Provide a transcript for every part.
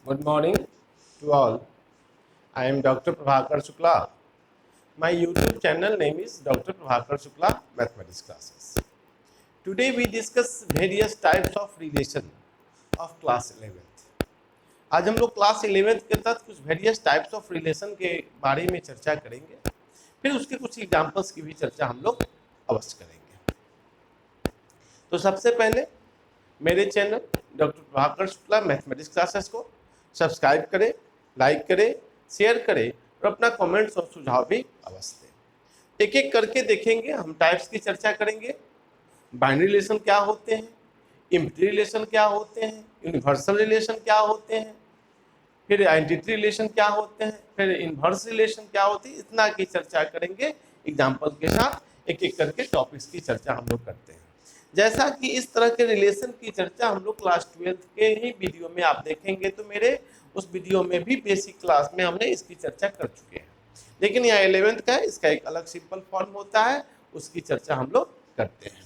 Good morning to all. I am Dr. Prabhakar Shukla. My YouTube channel name is Dr. Prabhakar Shukla Mathematics Classes. Today we discuss various types of relation of class 11th. आज हम लोग class 11th के तहत कुछ various types of relation के बारे में चर्चा करेंगे, फिर उसके कुछ एग्जांपल्स की भी चर्चा हम लोग अवश्य करेंगे। तो सबसे पहले मेरे channel doctor Prabhakar Shukla mathematics classes को सब्सक्राइब करें, लाइक करें, शेयर करें और अपना कमेंट्स और सुझाव भी अवश्य दें। एक एक करके देखेंगे, हम टाइप्स की चर्चा करेंगे। बाइनरी रिलेशन क्या होते हैं, एम्प्टी रिलेशन क्या होते हैं, यूनिवर्सल रिलेशन क्या होते हैं, फिर आइडेंटिटी रिलेशन क्या होते हैं, फिर इन्वर्स रिलेशन क्या होती है, इतना की चर्चा करेंगे। एग्जाम्पल के साथ एक एक करके टॉपिक्स की चर्चा हम लोग करते हैं। जैसा कि इस तरह के रिलेशन की चर्चा हम लोग क्लास 12th के ही वीडियो में आप देखेंगे, तो मेरे उस वीडियो में भी बेसिक क्लास में हमने इसकी चर्चा कर चुके हैं, लेकिन यहाँ 11th का है, इसका एक अलग सिंपल फॉर्म होता है, उसकी चर्चा हम लोग करते हैं।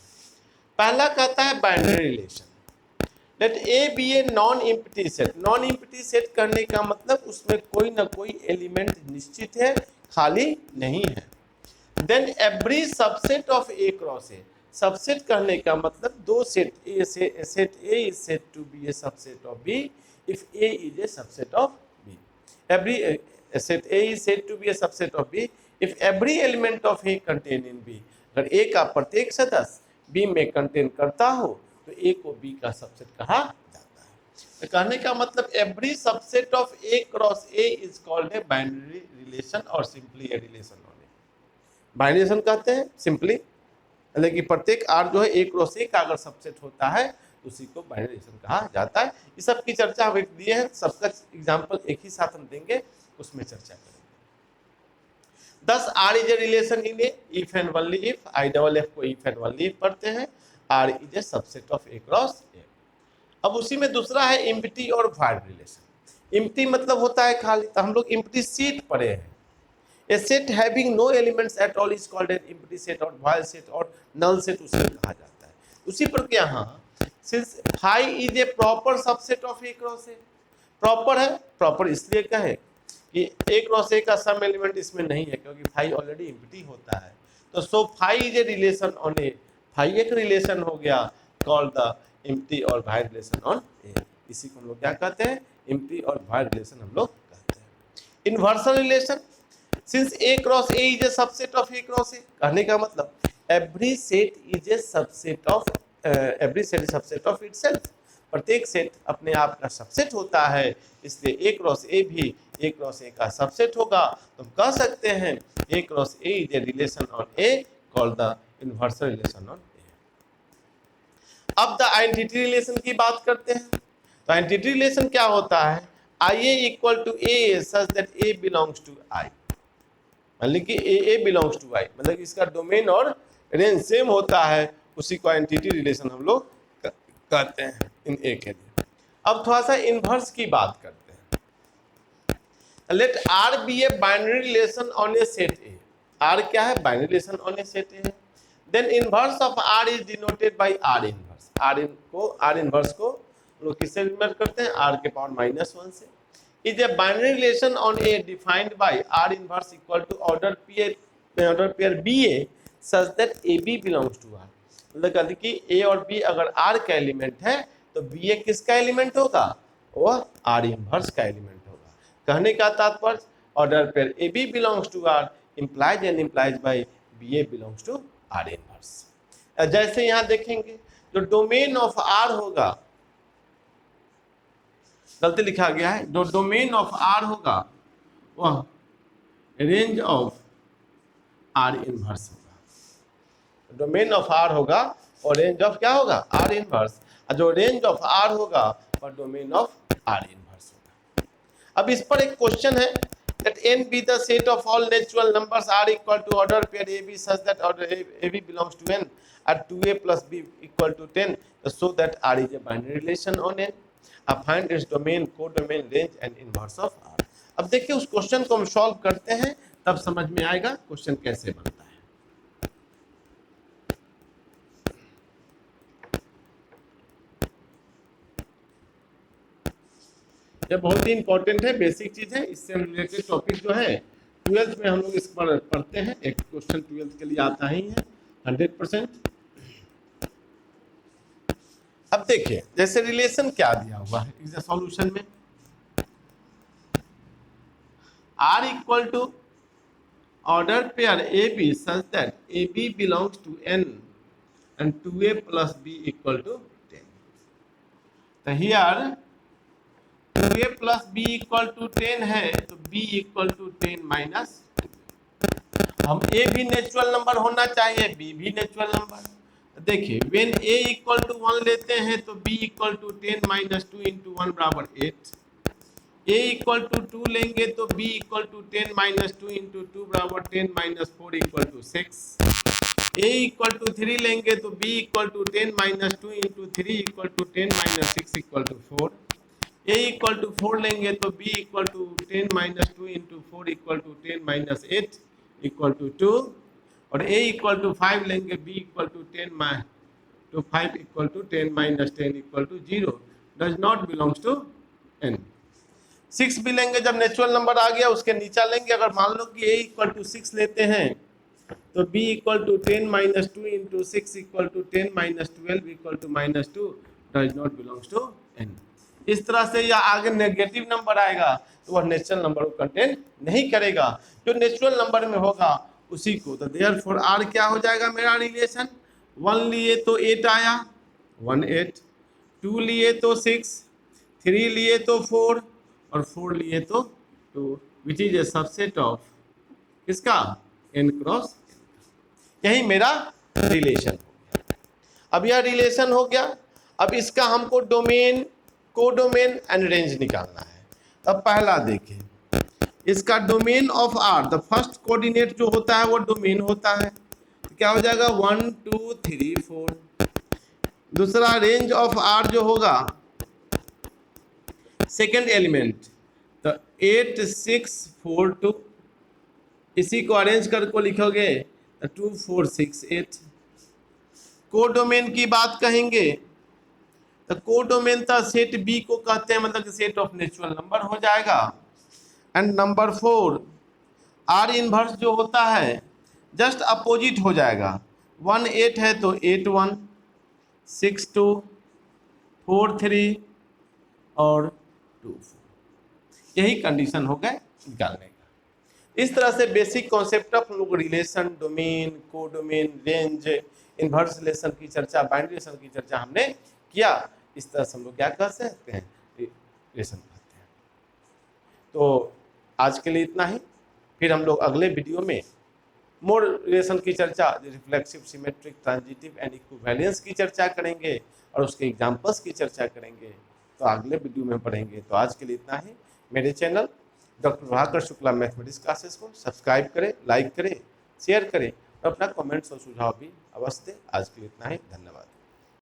पहला कहता है binary relation. Let A be a non empty set. Non empty set करने का मतलब उसमें कोई ना कोई एलिमेंट निश्चित है, खाली नहीं है। Then every subset of A cross A. Subset करने का मतलब दो सेट ए से set A is said to be a subset of B if A is a subset of B. Every set A is said to be a subset of B if every element of A contain in B. अगर A का प्रत्येक सदस्य B में contain करता हो तो ए को B का सबसेट कहा जाता है। तो कहने का मतलब every subset of A cross A is called a binary relation और simply a relation only. Binary relation कहते हैं सिंपली, मतलब कि प्रत्येक आर जो है ए क्रॉस ए का अगर सबसेट होता है तो उसी को बाइनरी रिलेशन कहा जाता है। इस सब की चर्चा हम एक दिए हैं, सबका एग्जाम्पल एक ही साथ हम देंगे, उसमें चर्चा करेंगे। Thus R is a relation in A if and only if I double F को if and only if पढ़ते हैं, R is a subset of A cross A। अब उसी में दूसरा है एम्प्टी और वॉइड रिलेशन। एम्प्टी मतलब होता है खाली, तो हम लोग एम्प्टी सेट पढ़े हैं। A set having no elements at all is called an empty set और void set और null set उसे कहा जाता है। उसी पर क्या, हाँ, since phi is a proper subset of A cross A। Proper है, प्रॉपर इसलिए कहे कि ए क्रॉस ए का सम एलिमेंट इसमें नहीं है, क्योंकि फाई ऑलरेडी एम्प्टी होता है। तो so phi is a relation on A. Phi एक रिलेशन हो गया कॉल्ड द एम्प्टी और वॉइड रिलेशन ऑन ए। इसी को हम लोग क्या कहते हैं, एम्प्टी और वॉइड रिलेशन हम लोग कहते हैं। Universal relation. Since A cross A is a subset of A cross A, कहने का मतलब every set is a subset of every set is subset of itself. प्रत्येक सेट अपने आप का सबसेट होता है, इसलिए ए क्रॉस ए भी ए क्रॉस ए का सबसेट होगा। तो हम कह सकते हैं A cross A is a relation on A called the universal relation on A. अब द आइडेंटिटी रिलेशन की बात करते हैं। तो आइडेंटिटी रिलेशन क्या होता है, I A equal to A such that A belongs to I. मतलब कि ए बिलोंग्स टू आई, मतलब इसका डोमेन और रेंज सेम होता है, उसी को आइडेंटिटी रिलेशन हम लोग कहते हैं इन ए के लिए। अब थोड़ा सा इन्वर्स की बात करते हैं। Let R be a binary relation on a set A. R क्या है, binary relation on a set A है। Then inverse of R is denoted by R inverse. R inverse को लोग किससे डिनोट करते हैं, आर के पावर -1 से। Is a binary relation on A defined by R inverse equal to order pair B A such that A B belongs to R. मतलब कहते कि ए और बी अगर आर का एलिमेंट है तो बी ए किसका एलिमेंट होगा, वह आर इन्वर्स का एलिमेंट होगा। कहने का तात्पर्य order pair A B belongs to R implies and implies by B A belongs to R inverse. जैसे यहाँ देखेंगे जो डोमेन ऑफ आर होगा, गलती लिखा गया है, जो डोमेन ऑफ आर होगा वह रेंज ऑफ आर इन्वर्स होगा। डोमेन ऑफ आर होगा और रेंज ऑफ क्या होगा, आर इन्वर्स। और जो रेंज ऑफ आर होगा और डोमेन ऑफ आर इन्वर्स होगा। अब इस पर एक क्वेश्चन है, that n be the set of all natural numbers r equal to order pair ab such that order ab belongs to n at 2a plus b equal to 10, so that r is a binary relation on n। अब find its domain, codomain, range and inverse of r। अब देखिए उस question को हम solve करते हैं, तब समझ में आएगा क्वेश्चन कैसे बनता है। ये बहुत ही इंपॉर्टेंट है, बेसिक चीज़ है। इससे रिलेटेड टॉपिक जो है 12th में हम लोग इस पर पढ़ते हैं। एक क्वेश्चन 12th के लिए आता ही है 100%। अब देखिए जैसे रिलेशन क्या दिया हुआ है इस सॉल्यूशन में, R equal to order pair A B such that A B belongs to n and 2a plus b equal to 10. तो here 2a plus b equal to 10 है तो b equal to 10 minus, हम a भी natural number होना चाहिए, b भी natural number. देखिए when a equal to 1 लेते हैं तो b equal to 10 minus 2 into 1 बराबर 8। a इक्वल टू 2 लेंगे तो b equal to 10 minus 2 into 2 बराबर 10 minus 4 equal to 6। a equal to 3 लेंगे तो b equal to 10 minus 2 into 3 equal to 10 minus 6 equal to 4। a equal to 4 लेंगे तो b equal to 10 minus 2 into 4 equal to 10 minus 8 equal to 2। और a equal to 5 लेंगे b equal to 10 तो 5 equal to 10 minus 10 equal to 0 does not belongs to n। 6 भी लेंगे, जब natural number आ गया उसके नीचा लेंगे। अगर मान लो कि a इक्वल टू 6 लेते हैं तो b equal to 10 minus 2 into 6 equal to 10 minus 12 equal to minus 2 does not belongs to n। इस तरह से या आगे नेगेटिव नंबर आएगा तो वह नेचुरल नंबर को कंटेन नहीं करेगा, जो नेचुरल नंबर में होगा उसी को। तो देयरफॉर r क्या हो जाएगा मेरा रिलेशन, 1 लिए तो 8 आया 1 8, 2 लिए तो 6, 3 लिए तो 4 और 4 लिए तो 2, which is a subset of इसका n क्रॉस। यही मेरा रिलेशन हो गया। अब यह रिलेशन हो गया, अब इसका हमको डोमेन, कोडोमेन एंड रेंज निकालना है। अब पहला देखें, इसका domain of R, the first coordinate जो होता है वो डोमेन होता है, तो क्या हो जाएगा 1 2 3 4। दूसरा रेंज ऑफ R जो होगा सेकेंड एलिमेंट, तो 8 6 4 2, इसी को अरेंज करके लिखोगे 2 4 6 8। कोडोमेन की बात कहेंगे तो कोडोमेन तो सेट बी को कहते हैं, मतलब कि सेट ऑफ नेचुरल नंबर हो जाएगा। एंड नंबर 4 आर इनवर्स जो होता है जस्ट अपोजिट हो जाएगा, 1 8 है तो 8 1 6 2 4 3 और 2 4। यही कंडीशन हो गए निकालने का। इस तरह से बेसिक कॉन्सेप्ट ऑफ लोग relation, domain, codomain, range, inverse relation की चर्चा, बाइनरी रिलेशन की चर्चा हमने किया। इस तरह से हम लोग क्या कर सकते हैं, रिलेशन करते हैं। तो आज के लिए इतना ही, फिर हम लोग अगले वीडियो में मोर रिलेशन की चर्चा, reflexive, symmetric, transitive and equivalence की चर्चा करेंगे और उसके एग्जांपल्स की चर्चा करेंगे। तो अगले वीडियो में पढ़ेंगे। तो आज के लिए इतना ही। मेरे channel doctor Prabhakar Shukla mathematics classes को सब्सक्राइब करें, लाइक करें, शेयर करें और अपना कमेंट्स और सुझाव भी अवश्य दें। आज के लिए इतना ही, धन्यवाद।